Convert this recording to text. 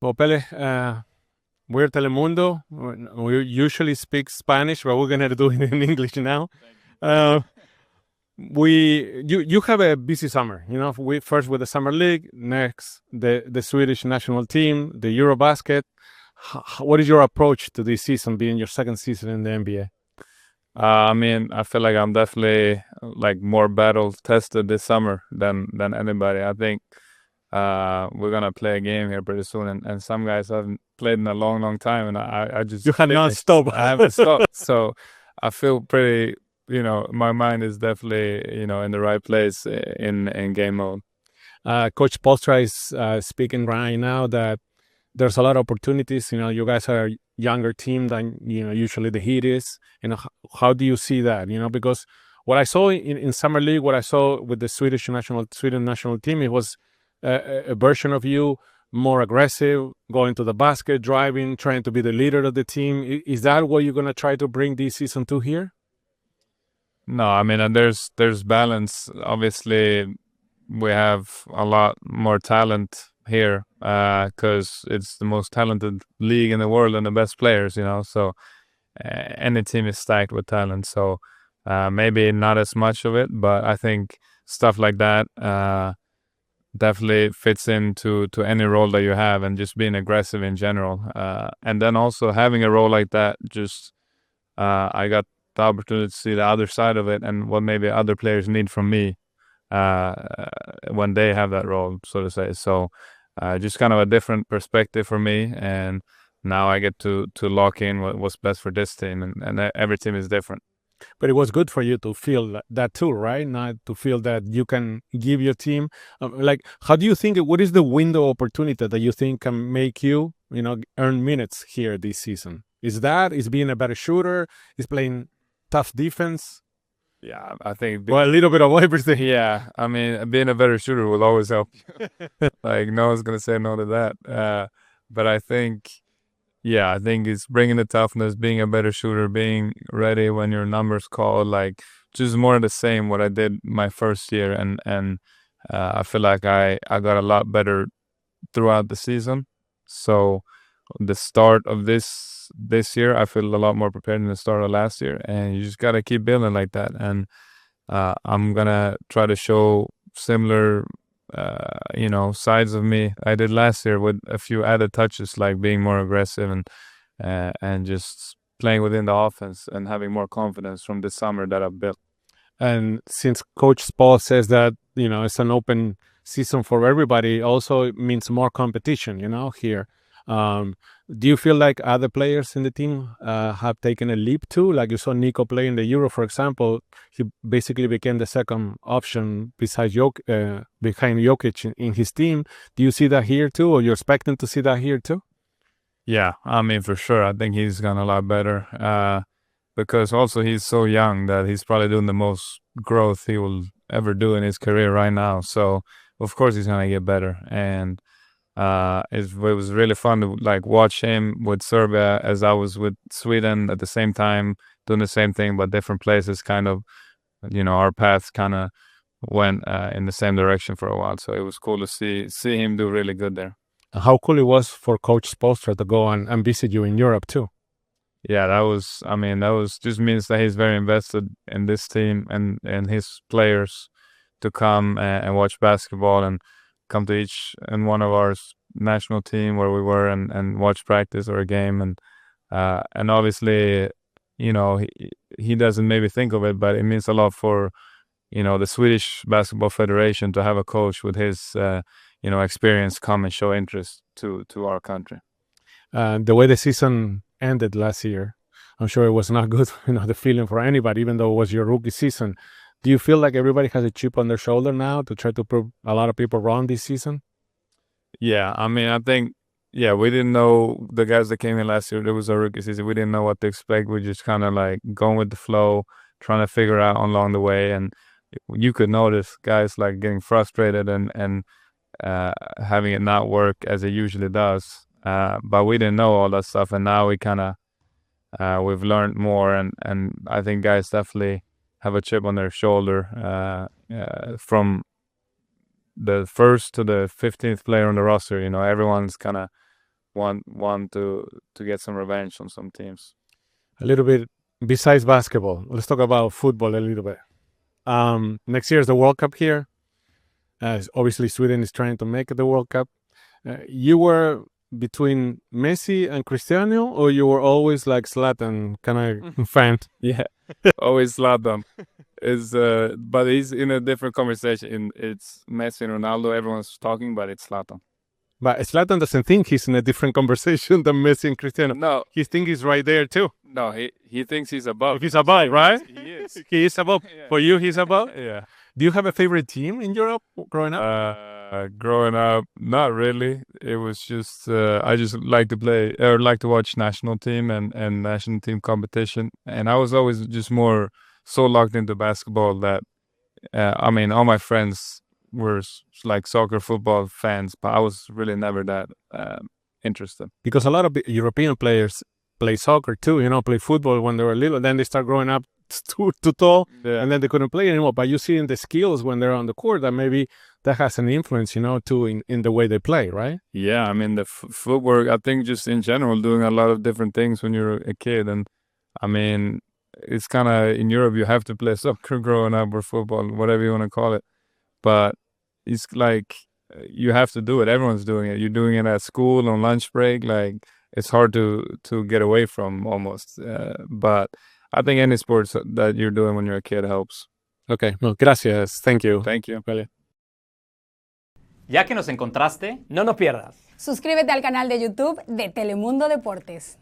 Well, Pele, we're Telemundo. We usually speak Spanish, but we're gonna do it in English now. Uh, you have a busy summer. We first with the summer league, next the Swedish national team, the Eurobasket. What is your approach to this season, being your second season in the NBA? I feel like I'm definitely like more battle tested this summer than anybody. I think we're gonna play a game here pretty soon, and some guys haven't played in a long time, and I just You have not stopped. I haven't stopped, so I feel pretty. My mind is definitely in the right place in game mode. Coach Polstra is speaking right now that there's a lot of opportunities. You guys are a younger team than usually the Heat is. How do you see that? Because what I saw in summer league, what I saw with the Sweden national team, it was a version of you more aggressive, going to the basket, driving, trying to be the leader of the team. Is that what you're gonna try to bring this season to here? No, and there's balance. Obviously, we have a lot more talent here because it's the most talented league in the world and the best players. So any team is stacked with talent. So maybe not as much of it, but I think stuff like that definitely fits into any role that you have, and just being aggressive in general. And then also having a role like that, just I got the opportunity to see the other side of it and what maybe other players need from me when they have that role, so to say. So just kind of a different perspective for me, and now I get to lock in what's best for this team, and every team is different. But it was good for you to feel that too, right? Not to feel that you can give your team, how do you think, what is the window opportunity that you think can make you, earn minutes here this season? Is being a better shooter? Is playing tough defense? Yeah, I think. Well, a little bit of everything. Yeah, being a better shooter will always help you. Like, no one's going to say no to that. But I think it's bringing the toughness, being a better shooter, being ready when your number's called, like just more of the same what I did my first year. And I feel like I got a lot better throughout the season. So the start of this year, I feel a lot more prepared than the start of last year. And you just got to keep building like that. And I'm going to try to show similar sides of me I did last year with a few added touches, like being more aggressive and just playing within the offense and having more confidence from this summer that I've built. And since Coach Paul says that, it's an open season for everybody, also it means more competition, here. Do you feel like other players in the team have taken a leap too? Like you saw Nico play in the Euro, for example. He basically became the second option behind Jokic in his team. Do you see that here too, or you're expecting to see that here too? Yeah, for sure. I think he's gone a lot better because also he's so young that he's probably doing the most growth he will ever do in his career right now. So of course he's gonna get better, and it was really fun to watch him with Serbia as I was with Sweden at the same time, doing the same thing but different places. Kind of, our paths kind of went in the same direction for a while. So it was cool to see him do really good there. How cool it was for Coach Spoelstra to go and visit you in Europe too. Yeah, that was just means that he's very invested in this team and his players to come and watch basketball and come to each and one of our national team where we were and watch practice or a game, and obviously he doesn't maybe think of it, but it means a lot for the Swedish Basketball Federation to have a coach with his experience come and show interest to our country. The way the season ended last year, I'm sure it was not good, the feeling for anybody, even though it was your rookie season. Do you feel like everybody has a chip on their shoulder now to try to prove a lot of people wrong this season? Yeah, I think, we didn't know the guys that came in last year. It was a rookie season. We didn't know what to expect. We just kind of like going with the flow, trying to figure out along the way. And you could notice guys like getting frustrated and having it not work as it usually does. But we didn't know all that stuff. And now we kind of, we've learned more. And I think guys definitely have a chip on their shoulder from the first to the 15th player on the roster. Everyone's kind of want to get some revenge on some teams. A little bit besides basketball, let's talk about football a little bit. Next year is the World Cup here. Obviously, Sweden is trying to make the World Cup. You were between Messi and Cristiano, or you were always like Zlatan kind of fan? Yeah, always Zlatan. But he's in a different conversation. It's Messi and Ronaldo. Everyone's talking, but it's Zlatan. But Zlatan doesn't think he's in a different conversation than Messi and Cristiano. No, he thinks he's right there too. No, he thinks he's above. He's above, right? He is. He is above. Yeah. For you, he's above? Yeah. Do you have a favorite team in Europe growing up? Growing up, not really. It was just I just like to play or like to watch national team and national team competition. And I was always just more so locked into basketball that I mean, all my friends were like soccer, football fans, but I was really never that interested. Because a lot of European players play soccer too, play football when they were little. Then they start growing up too tall, Yeah. and then they couldn't play anymore. But you see in the skills when they're on the court that maybe that has an influence, too, in the way they play, right? Yeah, I mean, the footwork, I think just in general, doing a lot of different things when you're a kid. And I mean, it's kind of in Europe, you have to play soccer growing up or football, whatever you want to call it. But it's like you have to do it. Everyone's doing it. You're doing it at school on lunch break. Like it's hard to get away from almost. But I think any sports that you're doing when you're a kid helps. Okay, well, gracias. Thank you. Thank you. Pelle. Ya que nos encontraste, No nos pierdas. Suscríbete al canal de YouTube de Telemundo Deportes.